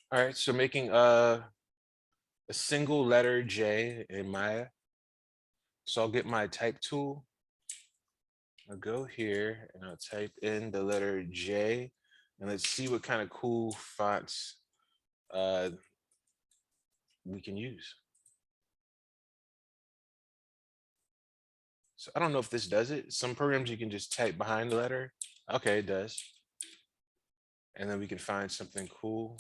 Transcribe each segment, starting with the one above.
All right, so making a single letter J in Maya. So I'll get my type tool. I'll go here and I'll type in the letter J, and let's see what kind of cool fonts uh, we can use. So I don't know if this does it. Some programs you can just type behind the letter. Okay, it does. And then we can find something cool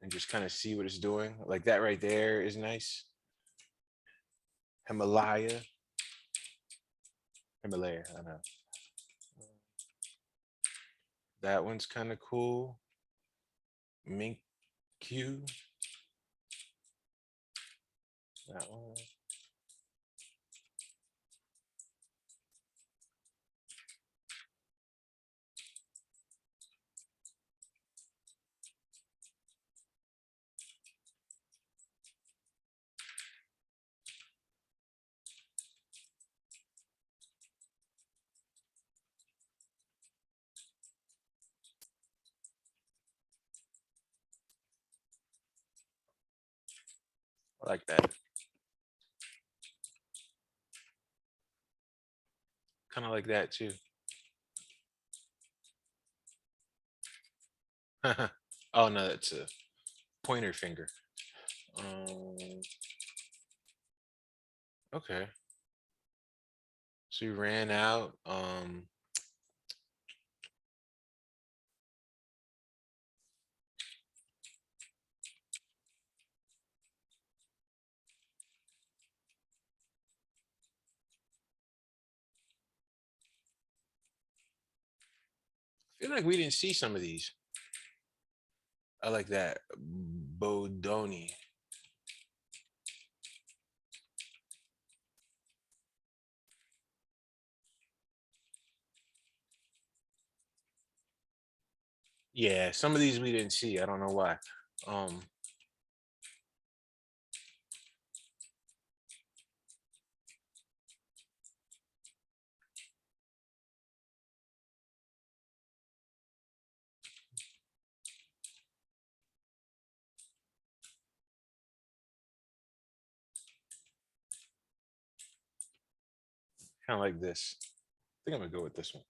and just kind of see what it's doing. Like that right there is nice. Himalaya, I know. That one's kind of cool. Mink Q, that one. I like that. Kind of like that too. Oh no, that's a pointer finger. Um, okay. So you ran out. I feel like we didn't see some of these. I like that. Bodoni. Yeah, some of these we didn't see. I don't know why. Um, kind of like this. I think I'm gonna go with this one.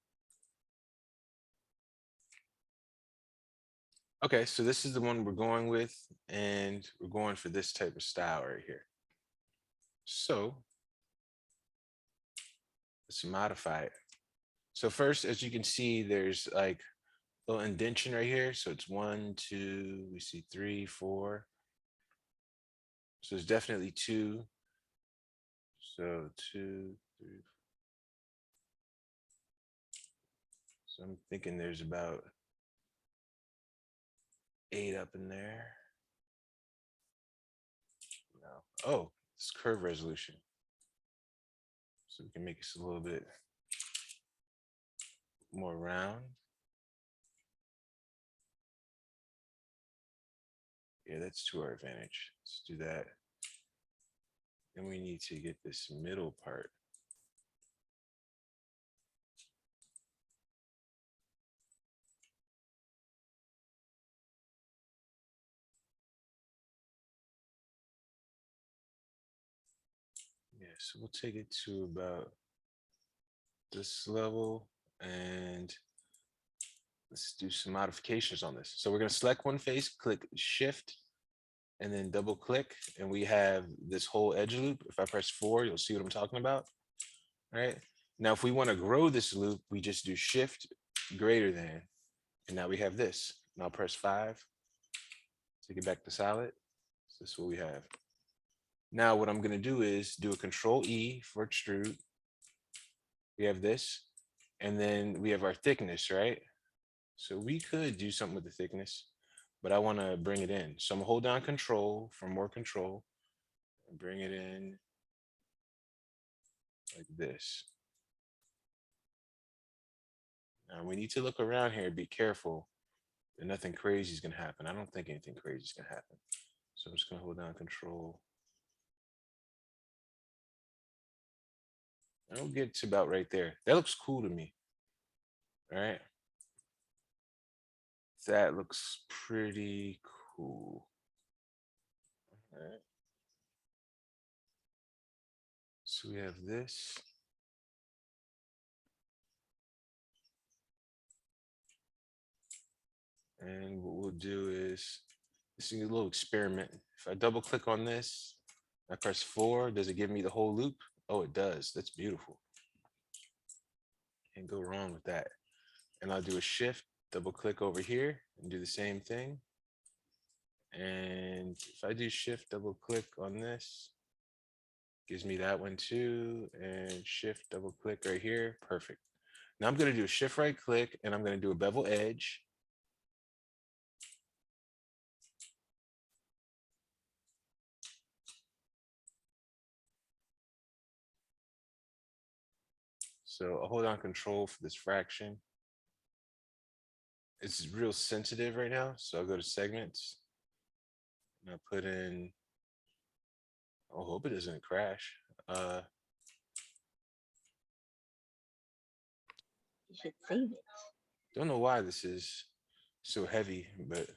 Okay, so this is the one we're going with, and we're going for this type of style right here. So let's modify it. So first, as you can see, there's like a little indentation right here. So it's one, two, we see three, four. So it's definitely two. So two, three. So I'm thinking there's about eight up in there. No. Oh, it's curve resolution. So we can make this a little bit more round. Yeah, that's to our advantage. Let's do that. Then we need to get this middle part. Yeah, so we'll take it to about this level and let's do some modifications on this. So we're going to select one face, click shift, and then double click, and we have this whole edge loop. If I press 4, you'll see what I'm talking about. All right. Now, if we want to grow this loop, we just do shift greater than, and now we have this. Now press 5, take it back to solid. So this is what we have. Now, what I'm going to do is do a control E for extrude. We have this, and then we have our thickness, right? So we could do something with the thickness, but I want to bring it in. So I'm gonna hold down control for more control and bring it in like this. Now we need to look around here, be careful that nothing crazy is gonna happen. I don't think anything crazy is gonna happen. So I'm just gonna hold down control. I'll get to about right there. That looks cool to me. All right. That looks pretty Cool. All right. So we have this. And what we'll do is, this is a little experiment. If I double click on this, I press 4, does it give me the whole loop? Oh, it does. That's beautiful. Can't go wrong with that. And I'll do a shift, double click over here and do the same thing. And if I do shift, double click on this, gives me that one too. And shift, double click right here. Perfect. Now I'm going to do a shift right click and I'm going to do a bevel edge. So I'll hold on control for this fraction. It's real sensitive right now. So I'll go to segments and I'll put in, I hope it doesn't crash. You should save it. Don't know why this is so heavy, but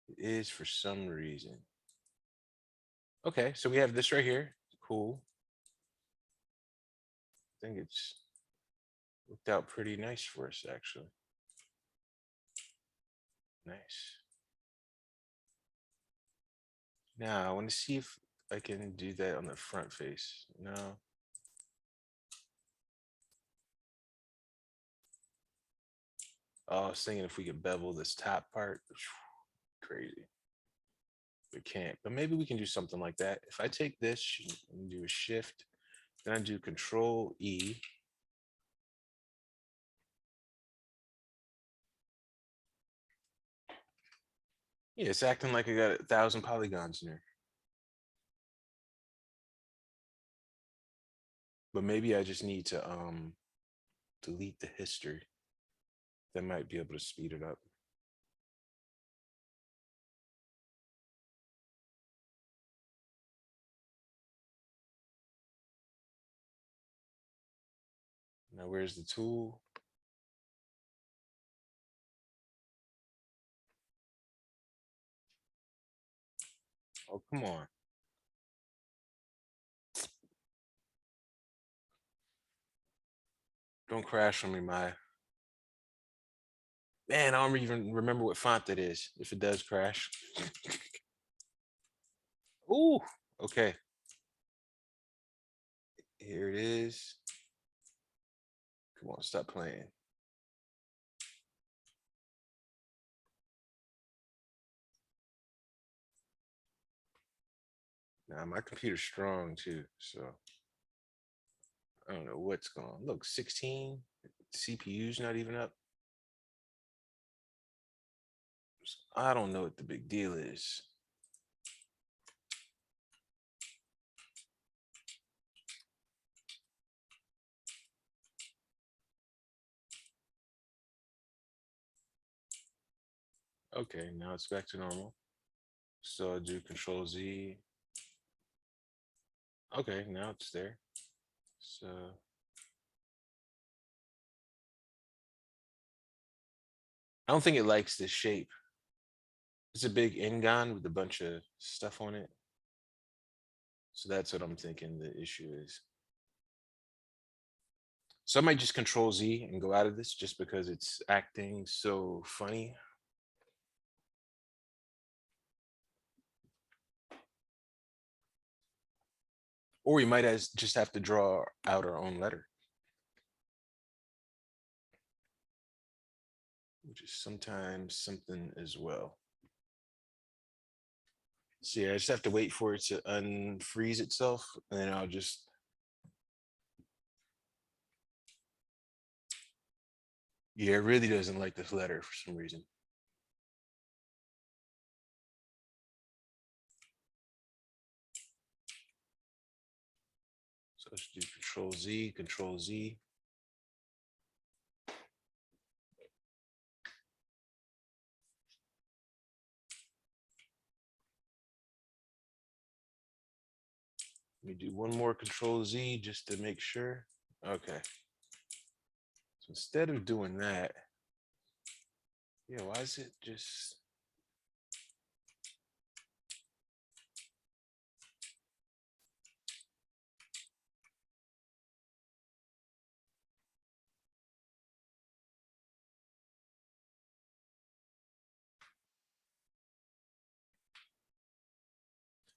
it is for some reason. Okay, so we have this right here. Cool. I think it's worked out pretty nice for us, actually. Nice. Now, I want to see if I can do that on the front face. No. Oh, I was thinking if we could bevel this top part. Crazy. We can't, but maybe we can do something like that. If I take this and do a shift, then I do Control E. Yeah, it's acting like I got 1,000 polygons in there. But maybe I just need to delete the history. That might be able to speed it up. Now, where's the tool? Oh, come on. Don't crash on me, Maya. Man, I don't even remember what font that is if it does crash. Ooh, okay. Here it is. Come on, stop playing. Now, my computer's strong too, so I don't know what's going on. Look, 16, CPU's not even up. I don't know what the big deal is. Okay, now it's back to normal. So I do Control Z. Okay, now it's there. So I don't think it likes this shape. It's a big Ngon with a bunch of stuff on it. So that's what I'm thinking the issue is. So I might just Control Z and go out of this just because it's acting so funny. Or we might just have to draw out our own letter, which is sometimes something as well. So yeah, I just have to wait for it to unfreeze itself, and then I'll just. Yeah, it really doesn't like this letter for some reason. So let's do Control Z, Control Z. Let me do one more Control Z just to make sure. Okay. So instead of doing that, yeah, why is it just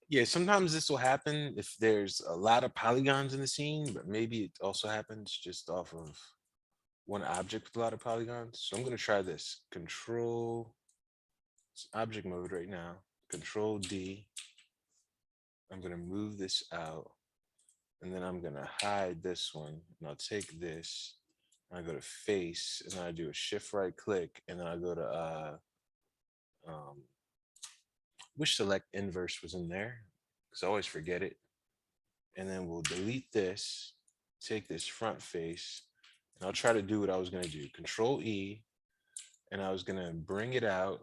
Yeah, sometimes this will happen if there's a lot of polygons in the scene, but maybe it also happens just off of one object with a lot of polygons. So I'm going to try this. Control, it's object mode right now. Control D. I'm going to move this out, and then I'm going to hide this one. And I'll take this, and I go to face, and then I do a shift right click, and then I go to um, wish select inverse was in there because I always forget it. And then we'll delete this, take this front face, and I'll try to do what I was going to do. Control E, and I was going to bring it out,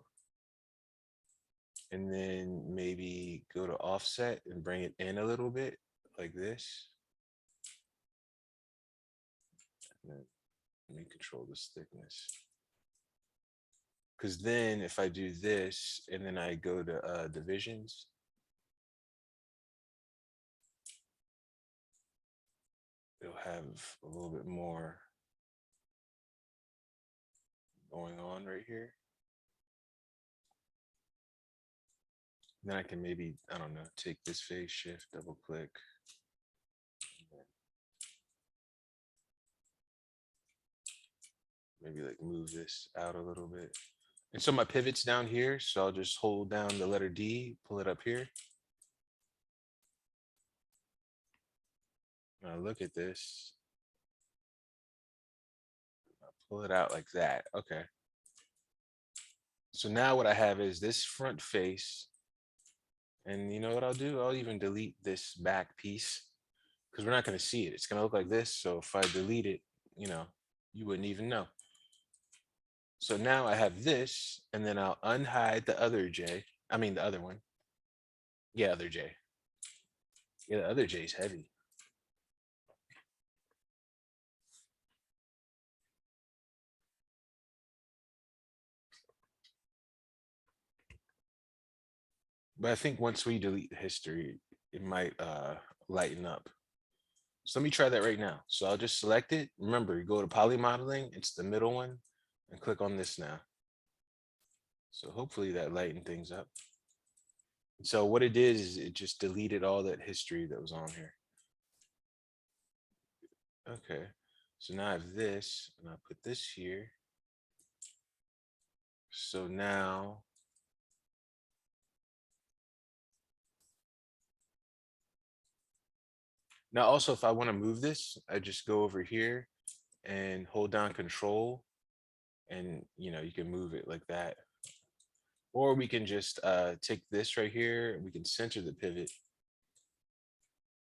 and then maybe go to offset and bring it in a little bit like this. And then let me control this thickness. Because then if I do this and then I go to divisions, it'll have a little bit more going on right here. Then I can maybe, I don't know, take this face, shift, double click. Maybe like move this out a little bit. And so my pivot's down here. So I'll just hold down the letter D, pull it up here. Now look at this. I'll pull it out like that. Okay. So now what I have is this front face. And you know what I'll do? I'll even delete this back piece because we're not going to see it. It's going to look like this. So if I delete it, you know, you wouldn't even know. So now I have this, and then I'll unhide the other J. I mean, the other one. Yeah, other J. Yeah, the other J is heavy. But I think once we delete the history, it might lighten up. So let me try that right now. So I'll just select it. Remember, you go to poly modeling, it's the middle one, and click on this now. So hopefully that lightened things up. So what it did is it just deleted all that history that was on here. Okay, so now I have this, and I'll put this here. So now, also if I want to move this, I just go over here and hold down control, and you can move it like that. Or we can just take this right here, and we can center the pivot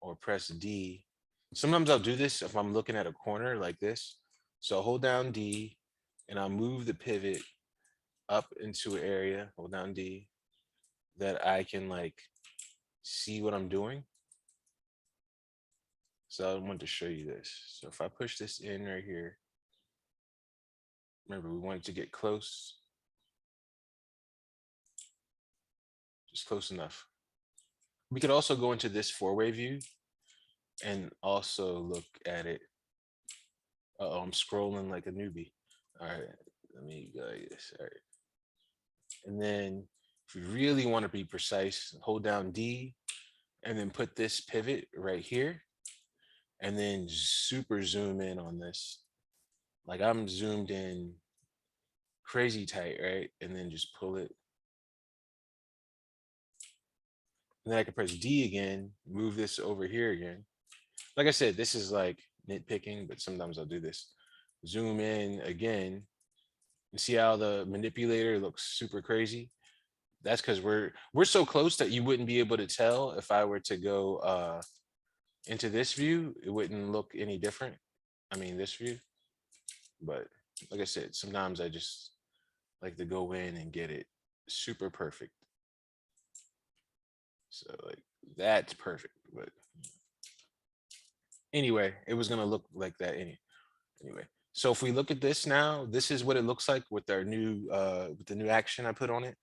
or press D. Sometimes I'll do this if I'm looking at a corner like this. So I'll hold down D, and I'll move the pivot up into an area, hold down D, that I can like see what I'm doing. So I want to show you this. So if I push this in right here, remember we wanted to get close, just close enough. We could also go into this four-way view and also look at it. Uh-oh, I'm scrolling like a newbie. All right, let me go like this. All right. And then if you really want to be precise, hold down D and then put this pivot right here and then super zoom in on this. Like I'm zoomed in crazy tight, right? And then just pull it. And then I can press D again, move this over here again. Like I said, this is like nitpicking, but sometimes I'll do this. Zoom in again. And see how the manipulator looks super crazy? That's because we're so close that you wouldn't be able to tell if I were to go into this view, it wouldn't look any different. I mean, this view. But like I said, sometimes I just like to go in and get it super perfect. So like that's perfect. But anyway, it was gonna look like that anyway. So if we look at this now, this is what it looks like with our new with the new action I put on it.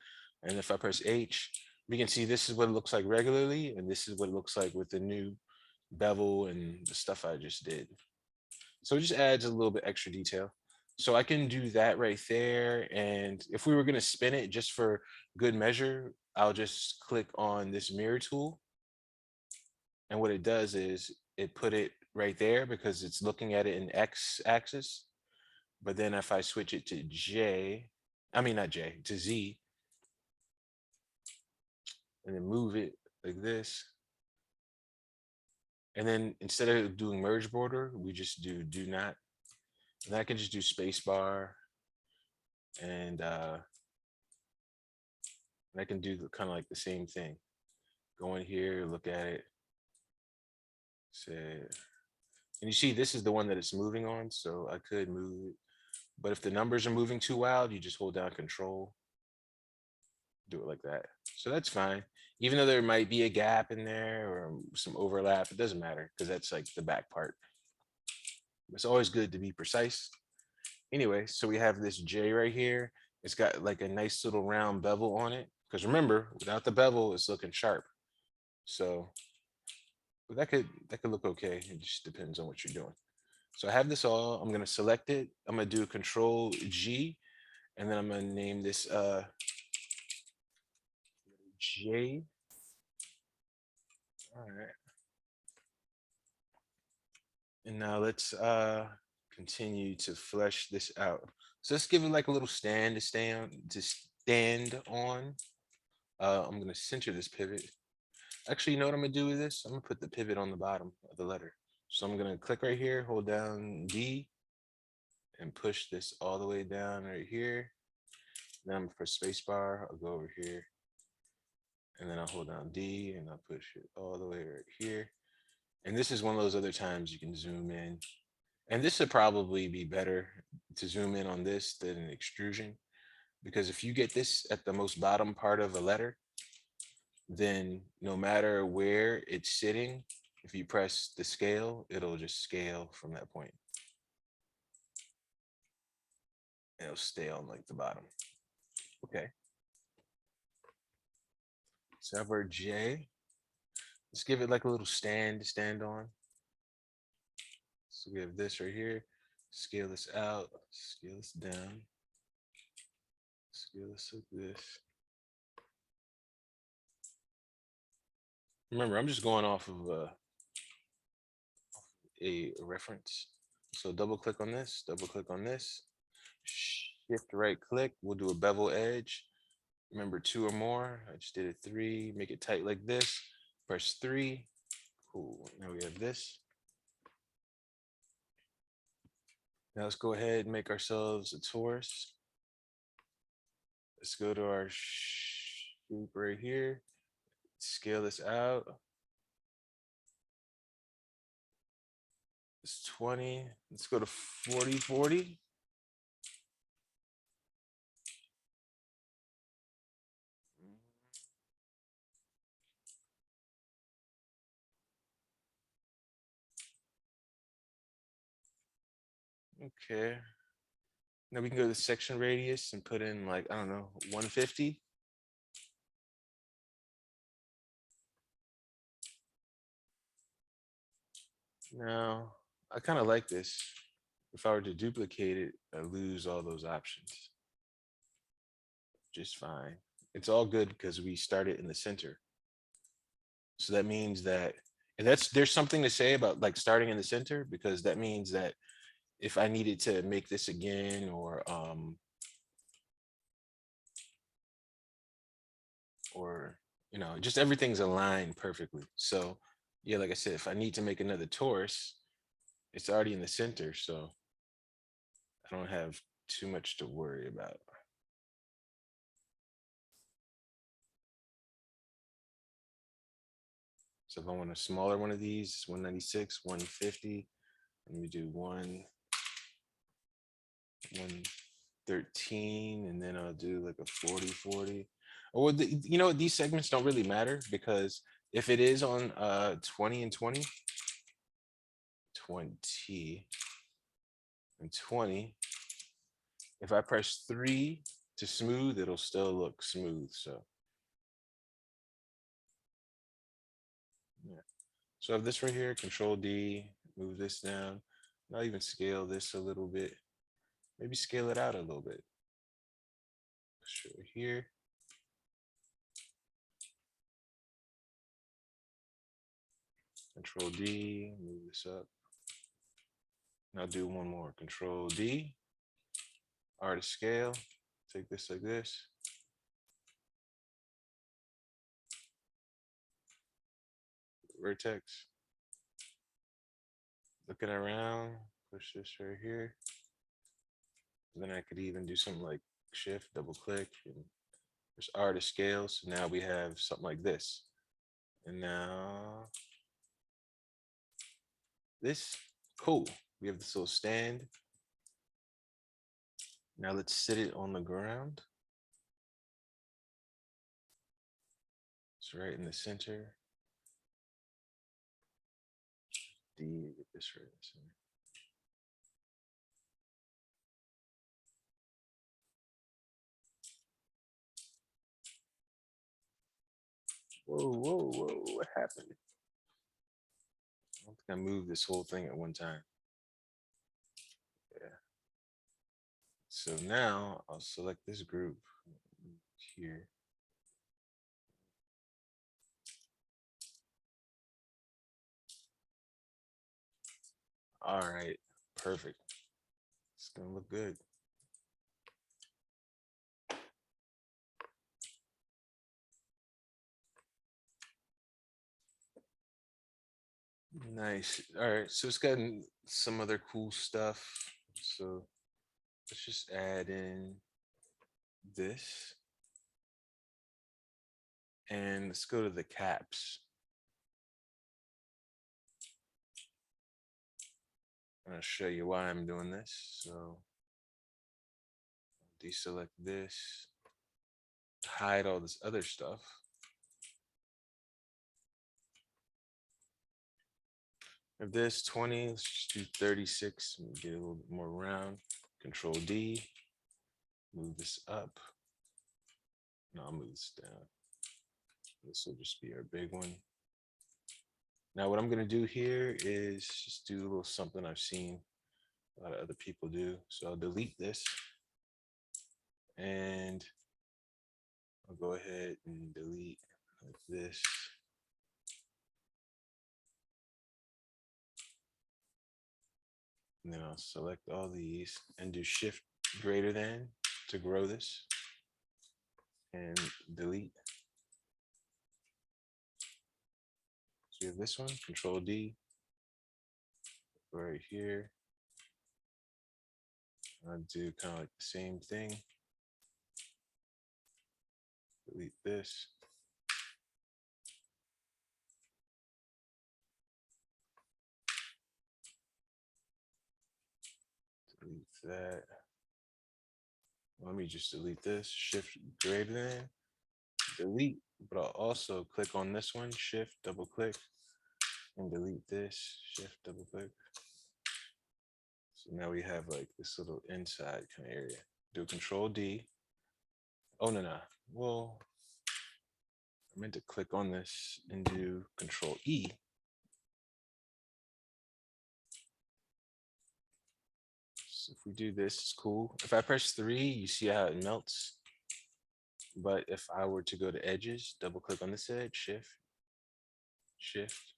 And if I press H, we can see this is what it looks like regularly, and this is what it looks like with the new bevel and the stuff I just did. So it just adds a little bit extra detail. So I can do that right there. And if we were gonna spin it just for good measure, I'll just click on this mirror tool And what it does is it put it right there because it's looking at it in X axis. But then if I switch it to J, I mean, not J, to Z, and then move it like this. And then instead of doing merge border, we just do not. And I can just do space bar, and I can do kind of like the same thing. Go in here, look at it, say, and you see this is the one that it's moving on, so I could move it. But if the numbers are moving too wild, you just hold down control, do it like that. So that's fine. Even though there might be a gap in there or some overlap, it doesn't matter because that's like the back part. It's always good to be precise. Anyway, so we have this J right here. It's got like a nice little round bevel on it. Because remember, without the bevel, it's looking sharp. So that could look okay. It just depends on what you're doing. So I have this all. I'm gonna select it. I'm gonna do Control G, and then I'm gonna name this J. All right. And now let's continue to flesh this out. So let's give it like a little stand to stand on. I'm gonna center this pivot. Actually, you know what I'm gonna do with this? I'm gonna put the pivot on the bottom of the letter. So I'm gonna click right here, hold down D, and push this all the way down right here. Then I'm gonna press space bar. I'll go over here, and then I'll hold down D, and I'll push it all the way right here. And this is one of those other times you can zoom in. And this would probably be better to zoom in on this than an extrusion, because if you get this at the most bottom part of a letter, then no matter where it's sitting, if you press the scale, it'll just scale from that point. It'll stay on like the bottom. Okay. So have our J. Let's give it like a little stand to stand on. So we have this right here. Scale this out, scale this down, scale this like this. Remember, I'm just going off of a reference. So double click on this, double click on this, shift right click. We'll do a bevel edge. Remember, 2 or more. I just did a 3. Make it tight like this. Press 3. Cool. Now we have this. Now let's go ahead and make ourselves a Taurus. Let's go to our shape right here. Scale this out. It's 20. Let's go to 40, 40. Okay. Now we can go to the section radius and put in like, I don't know, 150. Now, I kind of like this. If I were to duplicate it, I lose all those options. Just fine. It's all good because we started in the center. So that means that, and there's something to say about like starting in the center, because that means that if I needed to make this again or just everything's aligned perfectly. So yeah, like I said, if I need to make another Taurus, it's already in the center, so I don't have too much to worry about. So if I want a smaller one of these, it's 196, 150. Let me do 113, and then I'll do like a 40, 40. Or these segments don't really matter, because if it is on 20 and 20, 20 and 20, if I press 3 to smooth, it'll still look smooth. So yeah. So I have this right here, Control D, move this down. I'll even scale this a little bit. Maybe scale it out a little bit. Sure, here. Control D, move this up. Now do one more, Control D, artist scale, take this like this. Vertex. Looking around, push this right here. Then I could even do something like shift, double click, and there's artist scale. So now we have something like this. And now this, cool. We have this little stand. Now let's sit it on the ground. It's right in the center. D, get this right in the center. Whoa, whoa, whoa, what happened? I don't think I moved this whole thing at one time. Yeah. So now I'll select this group here. All right, perfect. It's gonna look good. Nice. All right, so it's got some other cool stuff. So let's just add in this. And let's go to the caps. I'm gonna show you why I'm doing this. So deselect this, hide all this other stuff. If this 20, let's just do 36 and get a little bit more round. Control D, move this up. No, I'll move this down. This will just be our big one. Now what I'm gonna do here is just do a little something I've seen a lot of other people do. So I'll delete this and I'll go ahead and delete like this. And then I'll select all these and do shift greater than to grow this and delete. So you have this one, Control D, right here. I'll do kind of like the same thing. Delete this. Delete that. Let me just delete this, shift greater than, delete, but I'll also click on this one, shift, double click, and delete this, shift, double click. So now we have like this little inside kind of area. Do Control D. Oh, no. Well, I meant to click on this and do Control E. So if we do this, it's cool. If I press 3, you see how it melts. But if I were to go to edges, double click on this edge, shift, shift,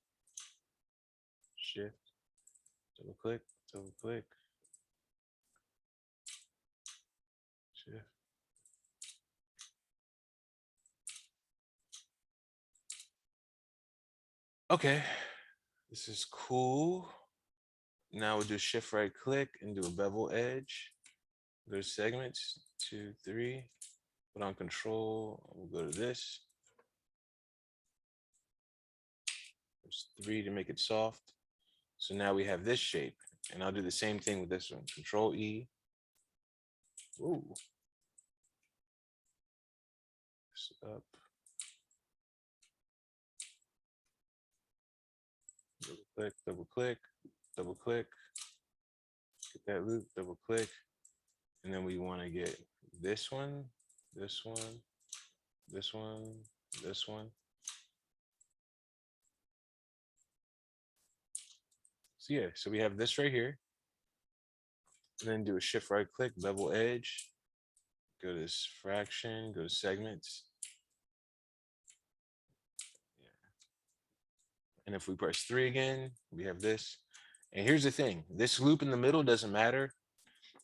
shift, double click, shift. Okay, this is cool. Now we'll do shift right click and do a bevel edge. Go to segments, 2, 3. Put on control, we'll go to this. There's 3 to make it soft. So now we have this shape, and I'll do the same thing with this one. Control E. Ooh. Up. Double click, double click, double click. Get that loop, double click. And then we want to get this one, this one, this one, this one. So yeah, so we have this right here. And then do a shift right click, bevel edge. Go to this fraction, go to segments. And if we press 3 again, we have this. And here's the thing, this loop in the middle doesn't matter.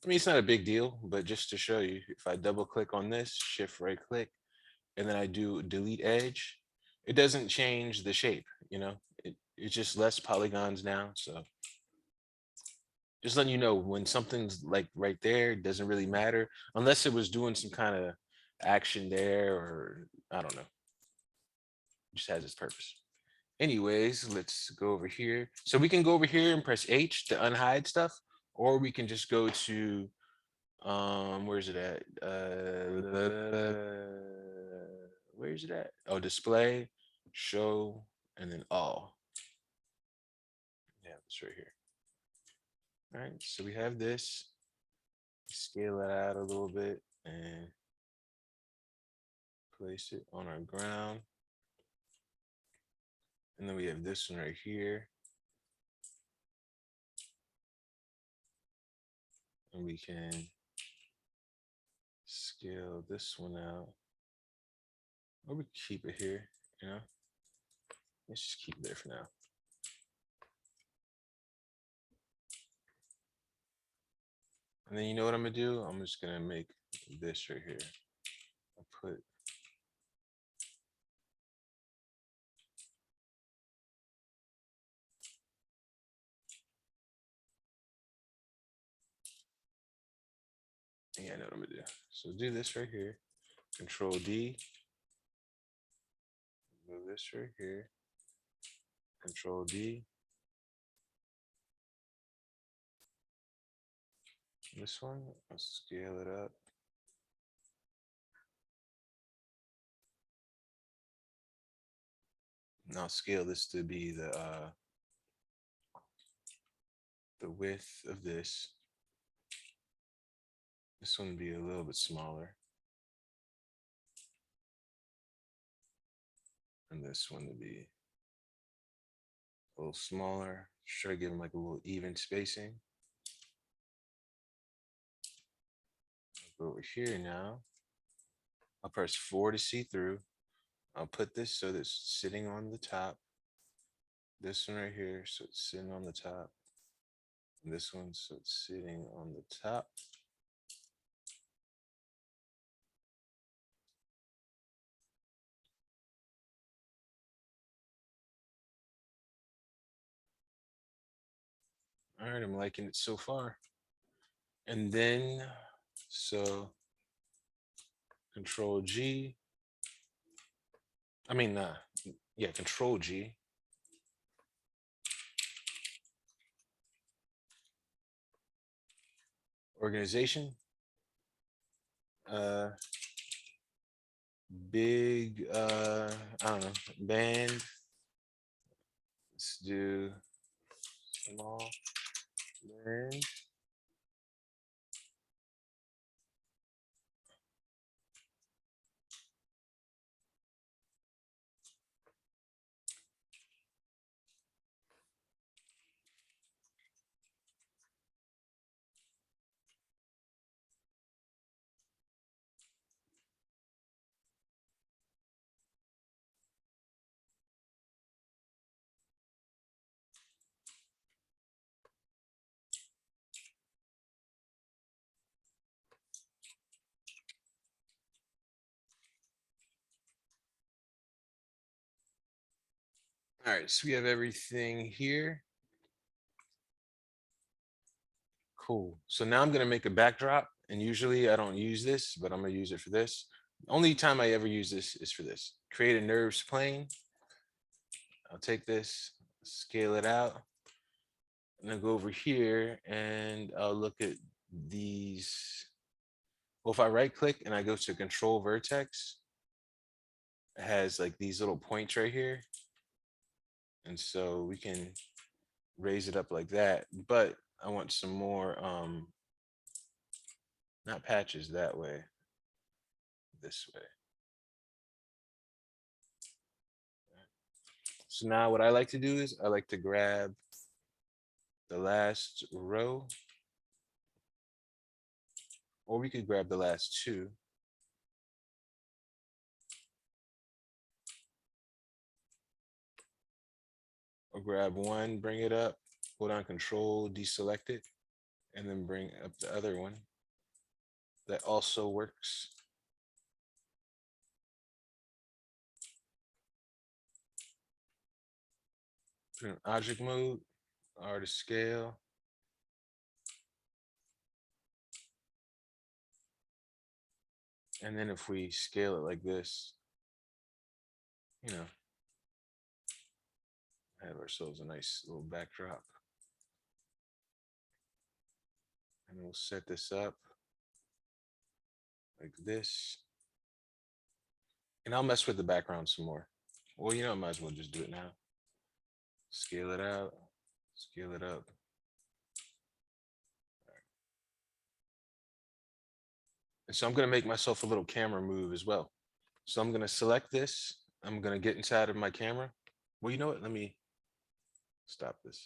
I mean, it's not a big deal, but just to show you, if I double click on this, shift right click, and then I do delete edge, it doesn't change the shape, you know, it's just less polygons now. So just letting you know, when something's like right there, it doesn't really matter unless it was doing some kind of action there, or I don't know, it just has its purpose. Anyways, let's go over here. So we can go over here and press H to unhide stuff, or we can just go to where's it at? Where's it at? Oh, display, show, and then all. Yeah, it's right here. All right, so we have this. Scale it out a little bit and place it on our ground. And then we have this one right here. And we can scale this one out. Or we can keep it here, you know? Let's just keep it there for now. And then you know what I'm gonna do? I'm just gonna make this right here. I'll put yeah, I know what I'm gonna do. So do this right here. Control D. Move this right here. Control D. This one, I'll scale it up. And I'll scale this to be the width of this. This one would be a little bit smaller. And this one would be a little smaller. Try to give them like a little even spacing. I'll go over here now. I'll press 4 to see through. I'll put this so that it's sitting on the top. This one right here, so it's sitting on the top. And this one, so it's sitting on the top. All right, I'm liking it so far. And then, so Control G. Yeah, Control G. Organization. Big, I don't know, band. Let's do small band. All right, so we have everything here. Cool. So now I'm gonna make a backdrop, and usually I don't use this, but I'm gonna use it for this. Only time I ever use this is for this. Create a nerves plane. I'll take this, scale it out, and then go over here and I'll look at these. Well, if I right click and I go to control vertex, it has like these little points right here. And so we can raise it up like that, but I want some more, not patches that way, this way. So now what I like to do is I like to grab the last row, or we could grab the last two. I'll grab one, bring it up, hold on Control, deselect it, and then bring up the other one. That also works. Put in object mode, R to scale. And then if we scale it like this, you know, have ourselves a nice little backdrop. And we'll set this up like this. And I'll mess with the background some more. Well, you know, I might as well just do it now. Scale it out, scale it up. And so I'm going to make myself a little camera move as well. So I'm going to select this. I'm going to get inside of my camera. Well, you know what? Let me stop this.